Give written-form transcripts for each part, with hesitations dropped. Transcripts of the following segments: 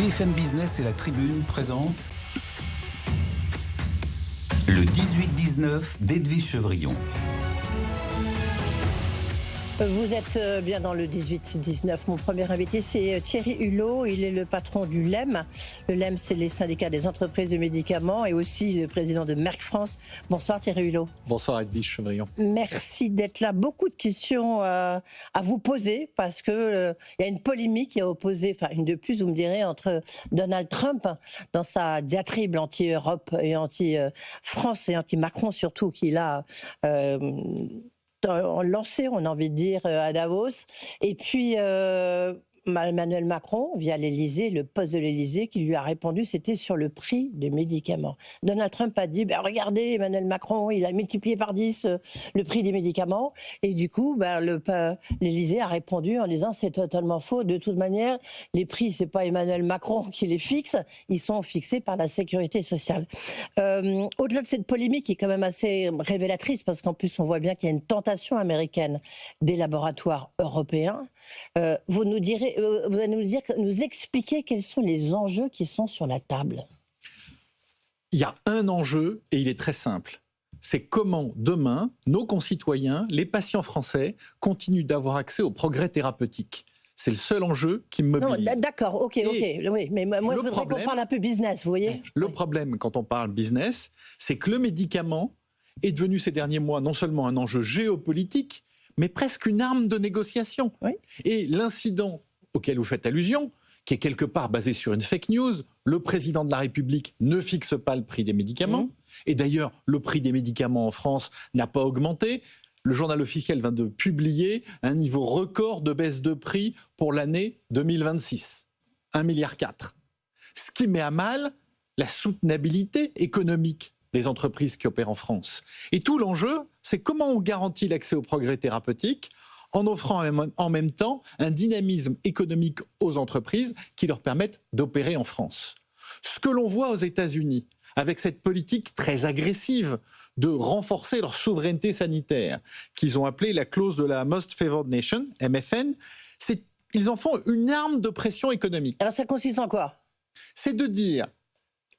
BFM Business et la Tribune présentent le 18-19 d'Edwige Chevrillon. Vous êtes bien dans le 18-19. Mon premier invité, c'est Thierry Hulot. Il est le patron du LEM. Le LEM, c'est les syndicats des entreprises de médicaments et aussi le président de Merck France. Bonsoir Thierry Hulot. Bonsoir Edwige Chevrillon. Merci d'être là. Beaucoup de questions à vous poser parce que il y a une polémique qui a opposé, enfin une de plus, vous me direz, entre Donald Trump dans sa diatribe anti-Europe et anti-France et anti-Macron surtout qu'il a lancé, on a envie de dire, à Davos. Et puis Emmanuel Macron, via l'Élysée, le poste de l'Élysée, qui lui a répondu, c'était sur le prix des médicaments. Donald Trump a dit, regardez, Emmanuel Macron, il a multiplié par 10 le prix des médicaments. Et du coup, l'Élysée a répondu en disant, c'est totalement faux. De toute manière, les prix, c'est pas Emmanuel Macron qui les fixe, ils sont fixés par la sécurité sociale. Au-delà de cette polémique qui est quand même assez révélatrice, parce qu'en plus, on voit bien qu'il y a une tentation américaine des laboratoires européens, vous allez nous expliquer quels sont les enjeux qui sont sur la table. Il y a un enjeu et il est très simple. C'est comment demain, nos concitoyens, les patients français, continuent d'avoir accès aux progrès thérapeutiques. C'est le seul enjeu qui me mobilise. Non, d'accord, ok, oui, mais moi je voudrais qu'on parle un peu business, vous voyez. Le problème quand on parle business, c'est que le médicament est devenu ces derniers mois non seulement un enjeu géopolitique, mais presque une arme de négociation. Oui. Et l'incident auquel vous faites allusion, qui est quelque part basé sur une fake news, le président de la République ne fixe pas le prix des médicaments. Et d'ailleurs, le prix des médicaments en France n'a pas augmenté. Le journal officiel vient de publier un niveau record de baisse de prix pour l'année 2026. 1,4 milliard. Ce qui met à mal la soutenabilité économique des entreprises qui opèrent en France. Et tout l'enjeu, c'est comment on garantit l'accès aux progrès thérapeutiques en offrant en même temps un dynamisme économique aux entreprises qui leur permettent d'opérer en France. Ce que l'on voit aux États-Unis, avec cette politique très agressive de renforcer leur souveraineté sanitaire, qu'ils ont appelée la clause de la Most Favored Nation, MFN, ils en font une arme de pression économique. Alors ça consiste en quoi ? C'est de dire,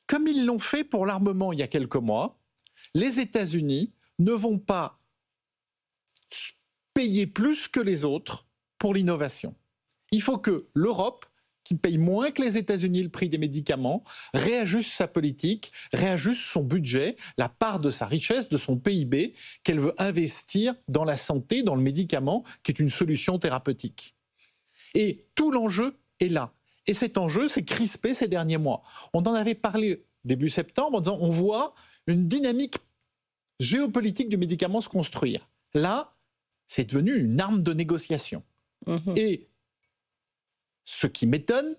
comme ils l'ont fait pour l'armement il y a quelques mois, les États-Unis ne vont pas payer plus que les autres pour l'innovation. Il faut que l'Europe, qui paye moins que les États-Unis le prix des médicaments, réajuste sa politique, réajuste son budget, la part de sa richesse, de son PIB, qu'elle veut investir dans la santé, dans le médicament, qui est une solution thérapeutique. Et tout l'enjeu est là. Et cet enjeu s'est crispé ces derniers mois. On en avait parlé début septembre en disant on voit une dynamique géopolitique du médicament se construire. Là, c'est devenu une arme de négociation. Et ce qui m'étonne,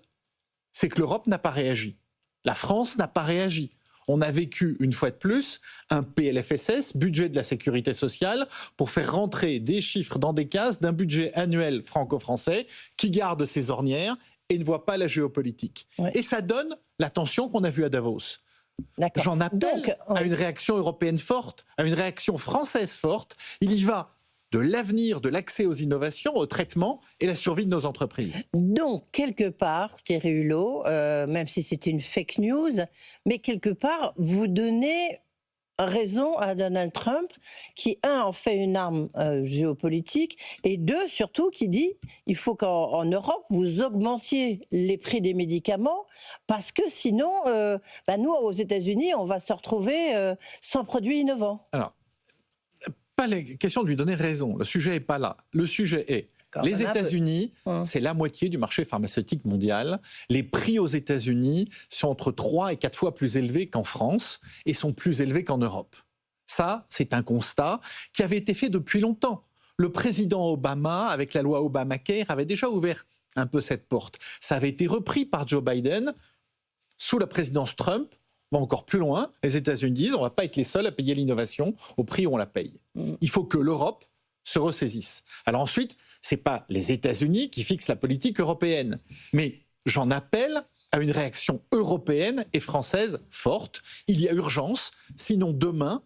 c'est que l'Europe n'a pas réagi. La France n'a pas réagi. On a vécu, une fois de plus, un PLFSS, budget de la sécurité sociale, pour faire rentrer des chiffres dans des cases d'un budget annuel franco-français qui garde ses ornières et ne voit pas la géopolitique. Ouais. Et ça donne la tension qu'on a vue à Davos. D'accord. J'en appelle à une réaction européenne forte, à une réaction française forte. Il y va de l'avenir, de l'accès aux innovations, au traitement et la survie de nos entreprises. Donc, quelque part, Thierry Hulot, même si c'est une fake news, mais quelque part, vous donnez raison à Donald Trump, qui, en fait une arme géopolitique, et deux, surtout, qui dit il faut qu'en Europe, vous augmentiez les prix des médicaments, parce que sinon, nous, aux États-Unis, on va se retrouver sans produits innovants. Alors, pas la question de lui donner raison. Le sujet n'est pas là. Le sujet est les États-Unis, c'est la moitié du marché pharmaceutique mondial. Les prix aux États-Unis sont entre 3 et 4 fois plus élevés qu'en France et sont plus élevés qu'en Europe. Ça, c'est un constat qui avait été fait depuis longtemps. Le président Obama, avec la loi Obamacare, avait déjà ouvert un peu cette porte. Ça avait été repris par Joe Biden sous la présidence Trump. Va encore plus loin, les États-Unis disent on ne va pas être les seuls à payer l'innovation au prix où on la paye. Il faut que l'Europe se ressaisisse. Alors ensuite, ce n'est pas les États-Unis qui fixent la politique européenne, mais j'en appelle à une réaction européenne et française forte. Il y a urgence, sinon demain,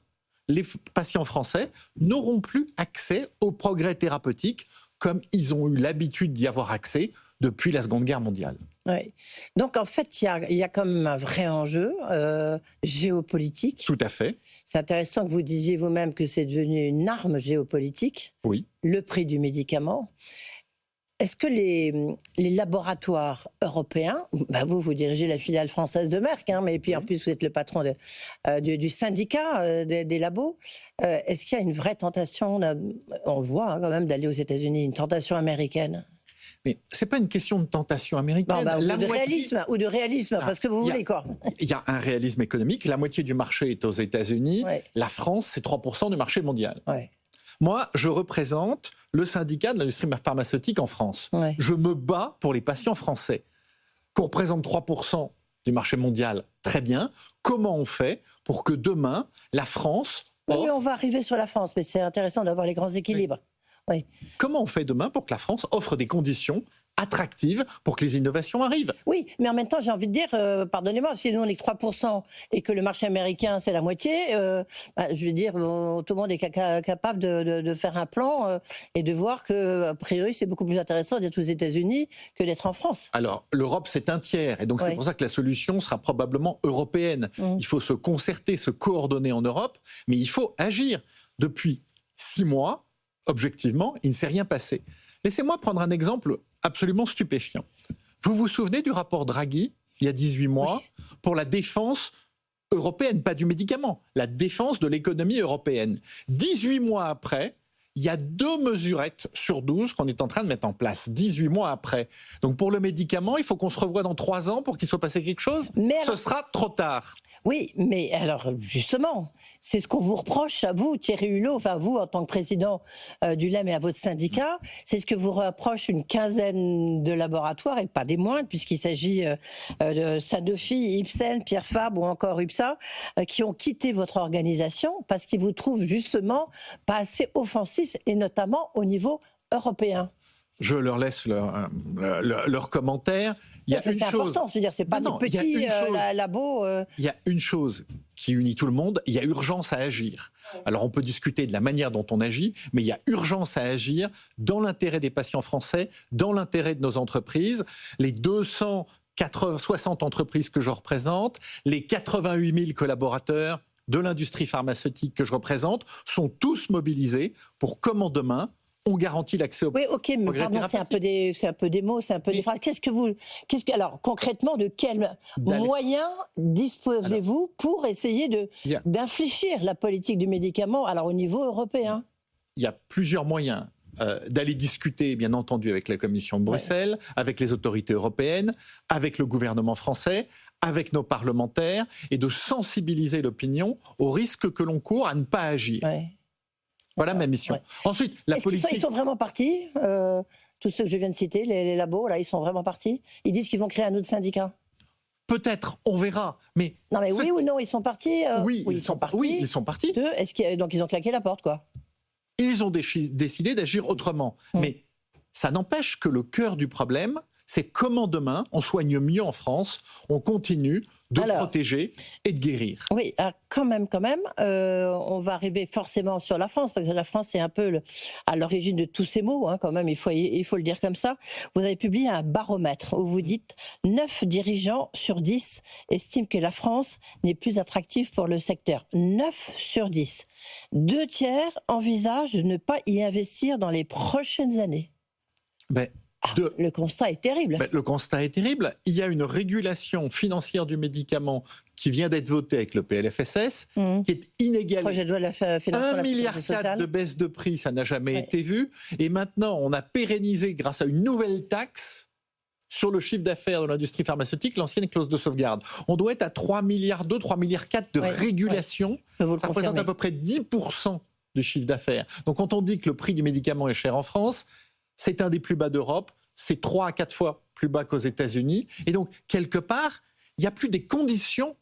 les patients français n'auront plus accès aux progrès thérapeutiques comme ils ont eu l'habitude d'y avoir accès depuis la Seconde Guerre mondiale. Oui. Donc en fait, il y a quand même un vrai enjeu géopolitique. Tout à fait. C'est intéressant que vous disiez vous-même que c'est devenu une arme géopolitique, Oui. le prix du médicament. Est-ce que les laboratoires européens, vous dirigez la filiale française de Merck, hein, mais puis en plus vous êtes le patron du syndicat des labos, est-ce qu'il y a une vraie tentation, on le voit quand même, d'aller aux États-Unis, une tentation américaine? Mais ce n'est pas une question de tentation américaine. Ou de réalisme, parce que vous voulez quoi. Il y a un réalisme économique. La moitié du marché est aux États-Unis. Ouais. La France, c'est 3% du marché mondial. Ouais. Moi, je représente le syndicat de l'industrie pharmaceutique en France. Ouais. Je me bats pour les patients français. Qu'on représente 3% du marché mondial, très bien. Comment on fait pour que demain, la France... Oui, on va arriver sur la France, mais c'est intéressant d'avoir les grands équilibres. Oui. Comment on fait demain pour que la France offre des conditions attractives pour que les innovations arrivent? Oui, mais en même temps, j'ai envie de dire, pardonnez-moi, si nous on est que 3% et que le marché américain c'est la moitié, je veux dire, tout le monde est capable de faire un plan et de voir que, a priori, c'est beaucoup plus intéressant d'être aux États-Unis que d'être en France. Alors, l'Europe, c'est un tiers, et donc c'est pour ça que la solution sera probablement européenne. Il faut se concerter, se coordonner en Europe, mais il faut agir. Depuis 6 mois, objectivement, il ne s'est rien passé. Laissez-moi prendre un exemple absolument stupéfiant. Vous vous souvenez du rapport Draghi, il y a 18 mois, pour la défense européenne, pas du médicament, la défense de l'économie européenne. 18 mois après, il y a 2 mesurettes sur 12 qu'on est en train de mettre en place, 18 mois après. Donc pour le médicament, il faut qu'on se revoie dans 3 ans pour qu'il soit passé quelque chose. Ce sera trop tard. Oui, mais alors justement, c'est ce qu'on vous reproche à vous, Thierry Hulot, enfin vous en tant que président du LEM et à votre syndicat, c'est ce que vous reproche une quinzaine de laboratoires, et pas des moindres, puisqu'il s'agit de Sanofi, Ipsen, Pierre Fabre ou encore UPSA, qui ont quitté votre organisation parce qu'ils vous trouvent justement pas assez offensifs, et notamment au niveau européen. Je leur laisse leurs commentaires. C'est important, c'est-à-dire, c'est pas des petits labos. Il y a une chose qui unit tout le monde, il y a urgence à agir. Alors on peut discuter de la manière dont on agit, mais il y a urgence à agir dans l'intérêt des patients français, dans l'intérêt de nos entreprises. Les 260 entreprises que je représente, les 88 000 collaborateurs de l'industrie pharmaceutique que je représente sont tous mobilisés pour comment demain on garantit l'accès au Oui, ok, mais pardon, c'est un peu des mots, c'est un peu des phrases. Alors, concrètement, de quels moyens disposez-vous pour essayer d'infléchir la politique du médicament, alors au niveau européen? Il y a plusieurs moyens. D'aller discuter, bien entendu, avec la Commission de Bruxelles, avec les autorités européennes, avec le gouvernement français, avec nos parlementaires, et de sensibiliser l'opinion au risque que l'on court à ne pas agir. Voilà ma mission. Ensuite, la politique... Ils sont vraiment partis, tous ceux que je viens de citer, les labos, là, ils sont vraiment partis? Ils disent qu'ils vont créer un autre syndicat? Peut-être, on verra. Mais oui ou non, ils sont partis? Oui, ils sont partis. Oui, ils sont partis. Donc ils ont claqué la porte, quoi. Ils ont décidé d'agir autrement. Mais ça n'empêche que le cœur du problème, c'est comment demain on soigne mieux en France, on continue de protéger et de guérir. Oui, quand même, on va arriver forcément sur la France, parce que la France est un peu à l'origine de tous ces mots, hein, quand même, il faut le dire comme ça. Vous avez publié un baromètre où vous dites 9 dirigeants sur 10 estiment que la France n'est plus attractive pour le secteur. 9 sur 10. 2 tiers envisagent de ne pas y investir dans les prochaines années. Le constat est terrible. Le constat est terrible. Il y a une régulation financière du médicament qui vient d'être votée avec le PLFSS, qui est inégalée. Projet de loi de la financement 1,4 milliard de baisse de prix, ça n'a jamais été vu. Et maintenant, on a pérennisé, grâce à une nouvelle taxe sur le chiffre d'affaires de l'industrie pharmaceutique, l'ancienne clause de sauvegarde. On doit être à 3,2 milliards, 3,4 milliards de régulation. Ça représente à peu près 10% du chiffre d'affaires. Donc quand on dit que le prix du médicament est cher en France, c'est un des plus bas d'Europe, c'est 3 à 4 fois plus bas qu'aux États-Unis. Et donc, quelque part, il n'y a plus des conditions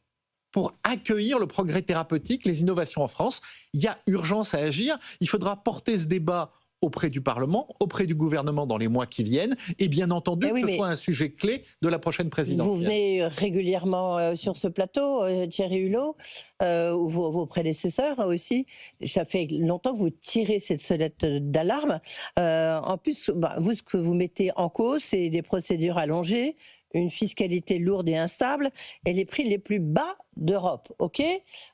pour accueillir le progrès thérapeutique, les innovations en France. Il y a urgence à agir. Il faudra porter ce débat auprès du Parlement, auprès du gouvernement dans les mois qui viennent, et bien entendu que ce soit un sujet clé de la prochaine présidentielle. Vous venez régulièrement sur ce plateau, Thierry Hulot, ou vos prédécesseurs aussi. Ça fait longtemps que vous tirez cette sonnette d'alarme. En plus, vous, ce que vous mettez en cause, c'est des procédures allongées, une fiscalité lourde et instable et les prix les plus bas d'Europe. Ok,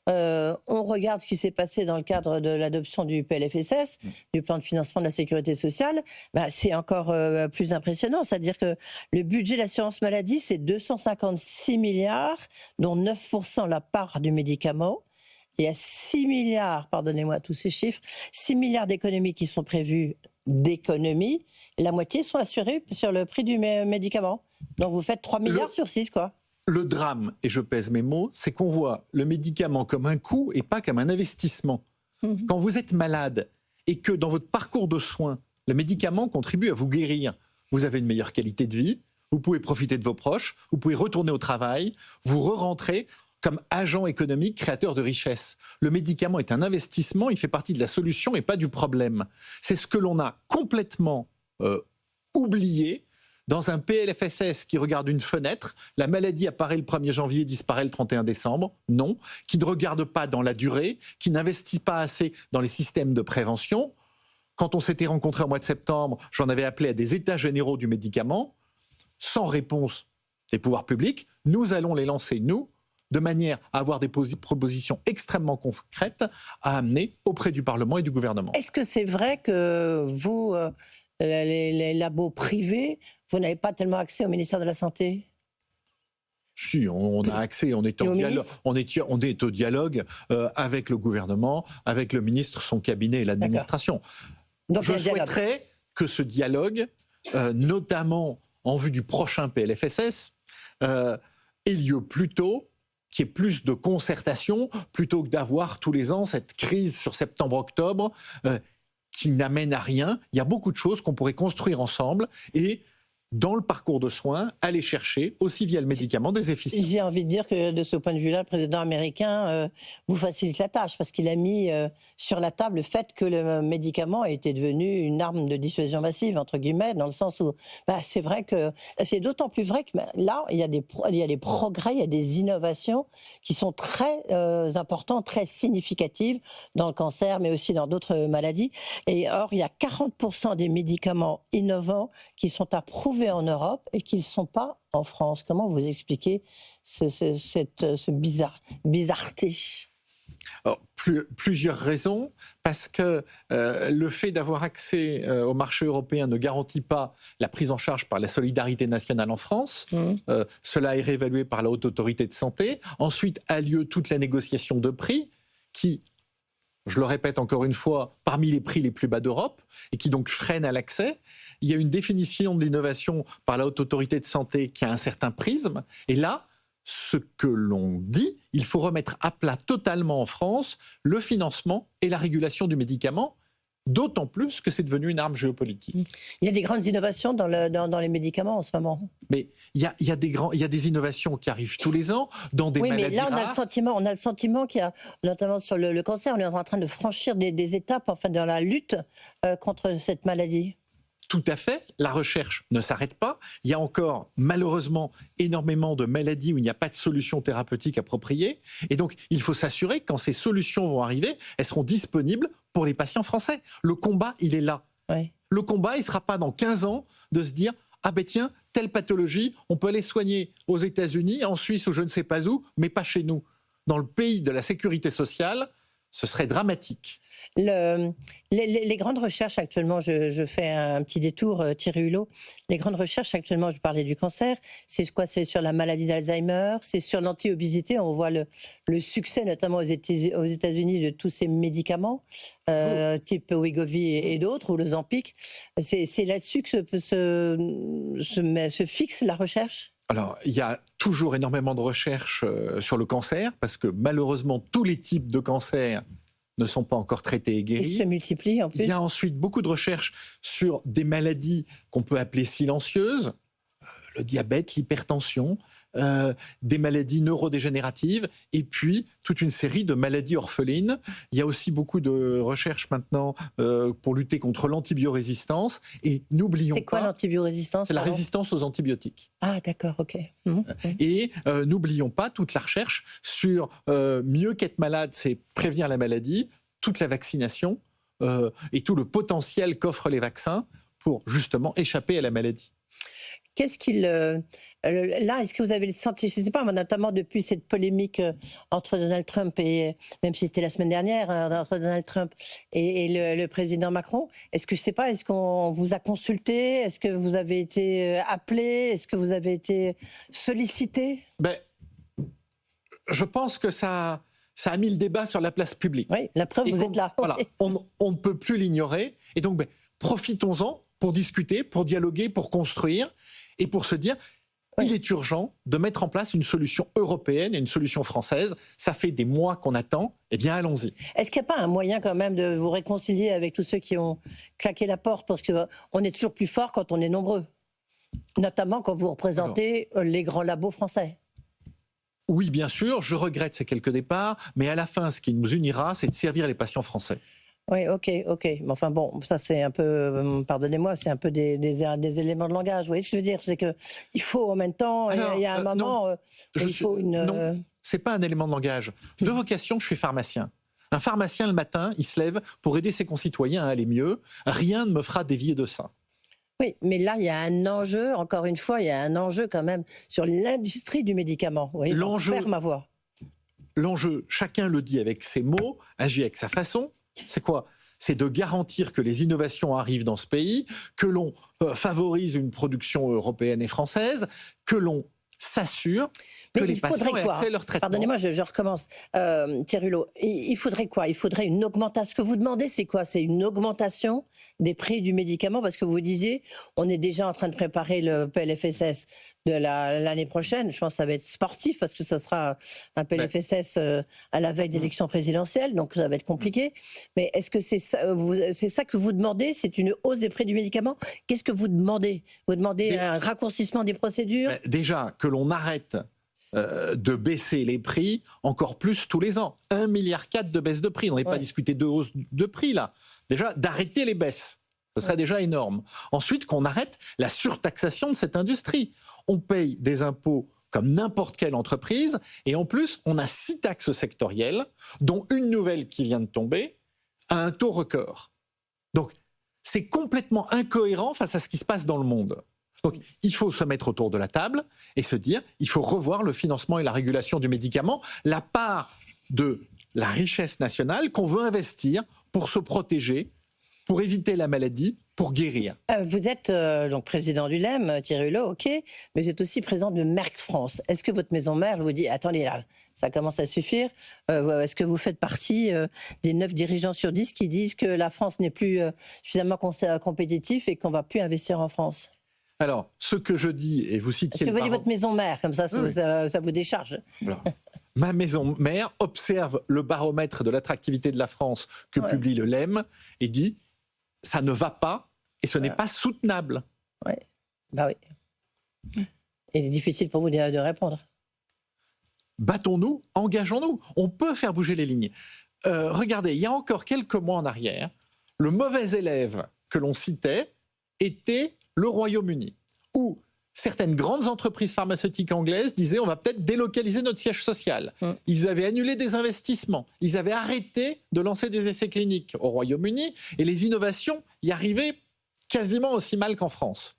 on regarde ce qui s'est passé dans le cadre de l'adoption du PLFSS, du plan de financement de la sécurité sociale. Bah, c'est encore plus impressionnant. C'est-à-dire que le budget de l'assurance maladie, c'est 256 milliards, dont 9% la part du médicament. Il y a 6 milliards, pardonnez-moi tous ces chiffres, 6 milliards d'économies qui sont prévues d'économies. La moitié sont assurées sur le prix du médicament. Donc vous faites 3 milliards sur 6, quoi. Le drame, et je pèse mes mots, c'est qu'on voit le médicament comme un coût et pas comme un investissement. Quand vous êtes malade et que dans votre parcours de soins, le médicament contribue à vous guérir, vous avez une meilleure qualité de vie, vous pouvez profiter de vos proches, vous pouvez retourner au travail, vous re-rentrez comme agent économique créateur de richesse. Le médicament est un investissement, il fait partie de la solution et pas du problème. C'est ce que l'on a complètement oublié dans un PLFSS qui regarde une fenêtre. La maladie apparaît le 1er janvier, disparaît le 31 décembre. Non. Qui ne regarde pas dans la durée, qui n'investit pas assez dans les systèmes de prévention. Quand on s'était rencontrés au mois de septembre, j'en avais appelé à des états généraux du médicament. Sans réponse des pouvoirs publics, nous allons les lancer, nous, de manière à avoir des propositions extrêmement concrètes à amener auprès du Parlement et du gouvernement. Est-ce que c'est vrai que vous, les labos privés, vous n'avez pas tellement accès au ministère de la Santé ? Si, on a accès, on est au dialogue avec le gouvernement, avec le ministre, son cabinet et l'administration. Je souhaiterais que ce dialogue, notamment en vue du prochain PLFSS, ait lieu plus tôt, qu'il y ait plus de concertation, plutôt que d'avoir tous les ans cette crise sur septembre-octobre qui n'amène à rien. Il y a beaucoup de choses qu'on pourrait construire ensemble et dans le parcours de soins, aller chercher, aussi via le médicament, des efficiences. J'ai envie de dire que de ce point de vue-là, le président américain vous facilite la tâche parce qu'il a mis sur la table le fait que le médicament a été devenu une arme de dissuasion massive, entre guillemets, dans le sens où c'est vrai que c'est d'autant plus vrai que là, il y a des progrès, il y a des innovations qui sont très importantes, très significatives dans le cancer, mais aussi dans d'autres maladies. Et or, il y a 40% des médicaments innovants qui sont approuvés en Europe et qui ne sont pas en France. Comment vous expliquez cette bizarreté ? Alors, plusieurs raisons, parce que le fait d'avoir accès au marché européen ne garantit pas la prise en charge par la solidarité nationale en France. Cela est réévalué par la Haute Autorité de Santé. Ensuite a lieu toute la négociation de prix qui, je le répète encore une fois, parmi les prix les plus bas d'Europe et qui donc freine à l'accès. Il y a une définition de l'innovation par la Haute Autorité de Santé qui a un certain prisme. Et là, ce que l'on dit, il faut remettre à plat totalement en France le financement et la régulation du médicament, d'autant plus que c'est devenu une arme géopolitique. Il y a des grandes innovations dans les médicaments en ce moment. Mais il y a des innovations qui arrivent tous les ans dans des maladies rares. Oui, mais là, on a le sentiment qu'il y a, notamment sur le cancer, on est en train de franchir des étapes dans la lutte contre cette maladie. Tout à fait, la recherche ne s'arrête pas. Il y a encore, malheureusement, énormément de maladies où il n'y a pas de solution thérapeutique appropriée. Et donc, il faut s'assurer que quand ces solutions vont arriver, elles seront disponibles pour les patients français. Le combat, il est là. Oui. Le combat, il ne sera pas dans 15 ans de se dire « Ah ben tiens, telle pathologie, on peut aller soigner aux États-Unis, en Suisse ou je ne sais pas où, mais pas chez nous. » Dans le pays de la sécurité sociale, ce serait dramatique. Les grandes recherches actuellement, je fais un petit détour, Thierry Hulot. Les grandes recherches actuellement, je parlais du cancer, c'est quoi ? C'est sur la maladie d'Alzheimer, c'est sur l'anti-obésité. On voit le succès, notamment aux États-Unis, de tous ces médicaments, type Wegovy et d'autres, ou le Ozempic. C'est là-dessus que se fixe la recherche ? Alors, il y a toujours énormément de recherches sur le cancer, parce que malheureusement, tous les types de cancers ne sont pas encore traités et guéris. Ils se multiplient en plus. Il y a ensuite beaucoup de recherches sur des maladies qu'on peut appeler silencieuses, le diabète, l'hypertension, des maladies neurodégénératives, et puis toute une série de maladies orphelines. Il y a aussi beaucoup de recherches maintenant pour lutter contre l'antibiorésistance. Et n'oublions pas... C'est quoi l'antibiorésistance ? C'est la résistance aux antibiotiques. Ah d'accord, ok. Et n'oublions pas toute la recherche sur mieux qu'être malade, c'est prévenir la maladie, toute la vaccination et tout le potentiel qu'offrent les vaccins pour justement échapper à la maladie. qu'est-ce qu'il... là, est-ce que vous avez le sentiment, je ne sais pas, notamment depuis cette polémique entre Donald Trump et, même si c'était la semaine dernière, entre Donald Trump et le président Macron, est-ce que, je ne sais pas, est-ce qu'on vous a consulté? Est-ce que vous avez été appelé? Est-ce que vous avez été sollicité? Je pense que ça a mis le débat sur la place publique. Oui, la preuve, vous êtes là. Voilà, on ne peut plus l'ignorer. Et donc, profitons-en pour discuter, pour dialoguer, pour construire et pour se dire il est urgent de mettre en place une solution européenne et une solution française. Ça fait des mois qu'on attend. Eh bien, allons-y. Est-ce qu'il n'y a pas un moyen quand même de vous réconcilier avec tous ceux qui ont claqué la porte? Parce qu'on est toujours plus fort quand on est nombreux. Notamment quand vous représentez les grands labos français. Oui, bien sûr, je regrette ces quelques départs, mais à la fin, ce qui nous unira, c'est de servir les patients français. Oui, ok. Mais enfin bon, ça c'est un peu, pardonnez-moi, c'est un peu des éléments de langage. Vous voyez ce que je veux dire? C'est qu'il faut en même temps, il y a un moment où il faut une... Non, c'est pas un élément de langage. De vocation, je suis pharmacien. Un pharmacien, le matin, il se lève pour aider ses concitoyens à aller mieux. Rien ne me fera dévier de ça. Oui, mais là, il y a un enjeu, encore une fois, il y a un enjeu quand même sur l'industrie du médicament. Vous voyez, l'enjeu, je perds ma voix. L'enjeu, chacun le dit avec ses mots, agit avec sa façon. C'est quoi? C'est de garantir que les innovations arrivent dans ce pays, que l'on favorise une production européenne et française, que l'on s'assure que les patients aient accès à leur traitement. Pardonnez-moi, je recommence. Thierry Hulot, il faudrait quoi? Il faudrait une augmentation. Ce que vous demandez, c'est quoi? C'est une augmentation des prix du médicament, parce que vous disiez, on est déjà en train de préparer le PLFSS de l'année prochaine. Je pense que ça va être sportif, parce que ça sera un PLFSS à la veille d'élections présidentielles, donc ça va être compliqué. Mais est-ce que c'est ça que vous demandez? C'est une hausse des prix du médicament? Qu'est-ce que vous demandez? Vous demandez un raccourcissement des procédures? Déjà, que l'on arrête de baisser les prix encore plus tous les ans. 1,4 milliard de baisse de prix. On n'est pas discuté de hausse de prix, là. Déjà, d'arrêter les baisses. Ce serait déjà énorme. Ensuite, qu'on arrête la surtaxation de cette industrie. On paye des impôts comme n'importe quelle entreprise, et en plus, on a 6 taxes sectorielles, dont une nouvelle qui vient de tomber, à un taux record. Donc, c'est complètement incohérent face à ce qui se passe dans le monde. Donc, il faut se mettre autour de la table et se dire, il faut revoir le financement et la régulation du médicament, la part de la richesse nationale qu'on veut investir pour se protéger, pour éviter la maladie, pour guérir. Vous êtes donc président du LEM, Thierry Hulot, ok, mais vous êtes aussi président de Merck France. Est-ce que votre maison mère vous dit, attendez là, ça commence à suffire? Est-ce que vous faites partie des 9 dirigeants sur 10 qui disent que la France n'est plus suffisamment compétitif et qu'on ne va plus investir en France? Alors, ce que je dis, et vous citiez... Est-ce que vous dites votre maison mère, comme ça, oui. ça vous décharge? Alors, ma maison mère observe le baromètre de l'attractivité de la France que publie le LEM et dit, ça ne va pas et ce n'est pas soutenable. Oui, bah oui. Il est difficile pour vous de répondre. Battons-nous, engageons-nous. On peut faire bouger les lignes. Regardez, il y a encore quelques mois en arrière, le mauvais élève que l'on citait était le Royaume-Uni, où certaines grandes entreprises pharmaceutiques anglaises disaient on va peut-être délocaliser notre siège social. Ils avaient annulé des investissements, ils avaient arrêté de lancer des essais cliniques au Royaume-Uni et les innovations y arrivaient quasiment aussi mal qu'en France.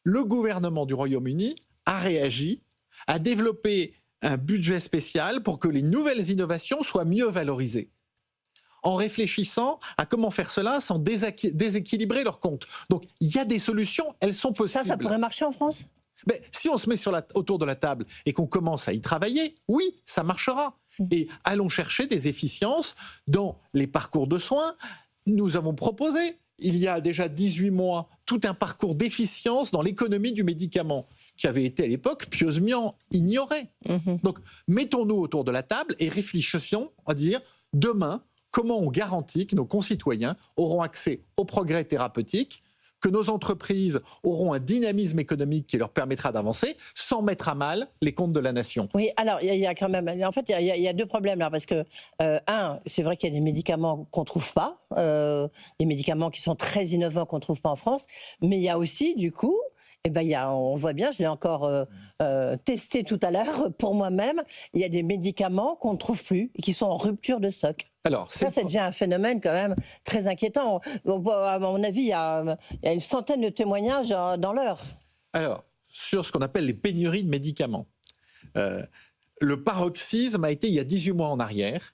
Le gouvernement du Royaume-Uni a réagi, a développé un budget spécial pour que les nouvelles innovations soient mieux valorisées, en réfléchissant à comment faire cela sans déséquilibrer leurs comptes. Donc, il y a des solutions, elles sont possibles. Ça pourrait marcher en France? Mais si on se met autour de la table et qu'on commence à y travailler, oui, ça marchera. Et allons chercher des efficiences dans les parcours de soins. Nous avons proposé, il y a déjà 18 mois, tout un parcours d'efficience dans l'économie du médicament qui avait été à l'époque pieusement ignoré. Donc, mettons-nous autour de la table et réfléchissons à dire, demain, comment on garantit que nos concitoyens auront accès aux progrès thérapeutiques, que nos entreprises auront un dynamisme économique qui leur permettra d'avancer sans mettre à mal les comptes de la nation. Oui, alors il y a quand même, en fait, il y a 2 problèmes là, parce que c'est vrai qu'il y a des médicaments qu'on trouve pas, des médicaments qui sont très innovants qu'on trouve pas en France, mais il y a aussi du coup. On voit bien, je l'ai encore testé tout à l'heure pour moi-même, il y a des médicaments qu'on ne trouve plus et qui sont en rupture de stock. Alors, ça devient un phénomène quand même très inquiétant. À mon avis, il y a une centaine de témoignages dans l'heure. Alors, sur ce qu'on appelle les pénuries de médicaments, le paroxysme a été il y a 18 mois en arrière,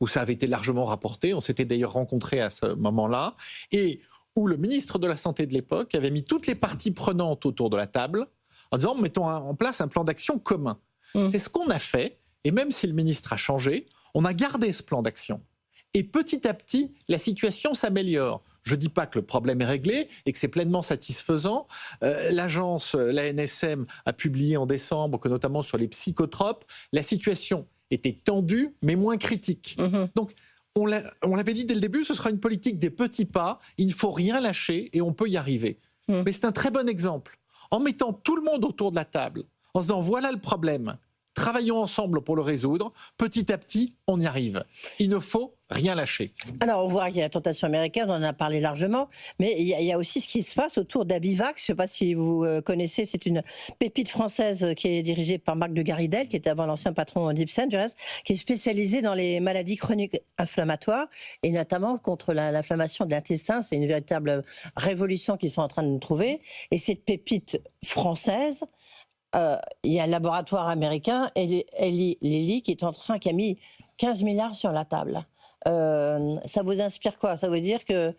où ça avait été largement rapporté. On s'était d'ailleurs rencontrés à ce moment-là, et où le ministre de la Santé de l'époque avait mis toutes les parties prenantes autour de la table en disant « mettons en place un plan d'action commun ». C'est ce qu'on a fait, et même si le ministre a changé, on a gardé ce plan d'action. Et petit à petit, la situation s'améliore. Je ne dis pas que le problème est réglé et que c'est pleinement satisfaisant. L'agence, l'ANSM, a publié en décembre que notamment sur les psychotropes, la situation était tendue mais moins critique. Donc, on l'avait dit dès le début, ce sera une politique des petits pas, il ne faut rien lâcher et on peut y arriver. Mais c'est un très bon exemple. En mettant tout le monde autour de la table, en se disant voilà le problème, travaillons ensemble pour le résoudre, petit à petit, on y arrive. Il ne faut rien lâcher. Alors, on voit qu'il y a la tentation américaine, on en a parlé largement, mais il y a aussi ce qui se passe autour d'Abivax. Je ne sais pas si vous connaissez, c'est une pépite française qui est dirigée par Marc de Garidel, qui était avant l'ancien patron d'Ipsen, du reste, qui est spécialisée dans les maladies chroniques inflammatoires, et notamment contre l'inflammation de l'intestin. C'est une véritable révolution qu'ils sont en train de trouver. Et cette pépite française, il y a un laboratoire américain, Eli Lilly, qui a mis 15 milliards sur la table. Ça vous inspire quoi? Ça veut dire que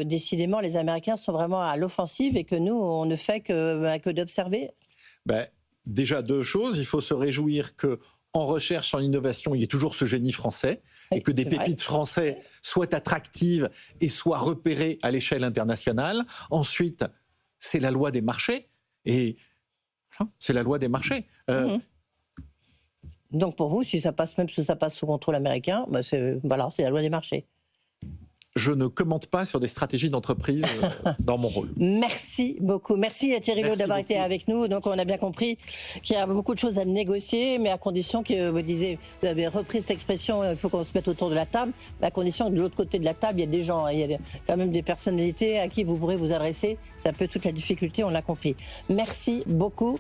décidément les Américains sont vraiment à l'offensive et que nous on ne fait que d'observer? Déjà deux choses, il faut se réjouir qu'en recherche, en innovation, il y ait toujours ce génie français et que des pépites français soient attractives et soient repérées à l'échelle internationale. Ensuite, c'est la loi des marchés et c'est la loi des marchés. Donc pour vous, si ça passe sous contrôle américain, c'est la loi des marchés. Je ne commente pas sur des stratégies d'entreprise dans mon rôle. Merci beaucoup. Merci à Thierry Laud d'avoir été avec nous. Donc on a bien compris qu'il y a beaucoup de choses à négocier, mais à condition que, vous avez repris cette expression, il faut qu'on se mette autour de la table, mais à condition que de l'autre côté de la table, il y a des gens, il y a quand même des personnalités à qui vous pourrez vous adresser. C'est un peu toute la difficulté, on l'a compris. Merci beaucoup.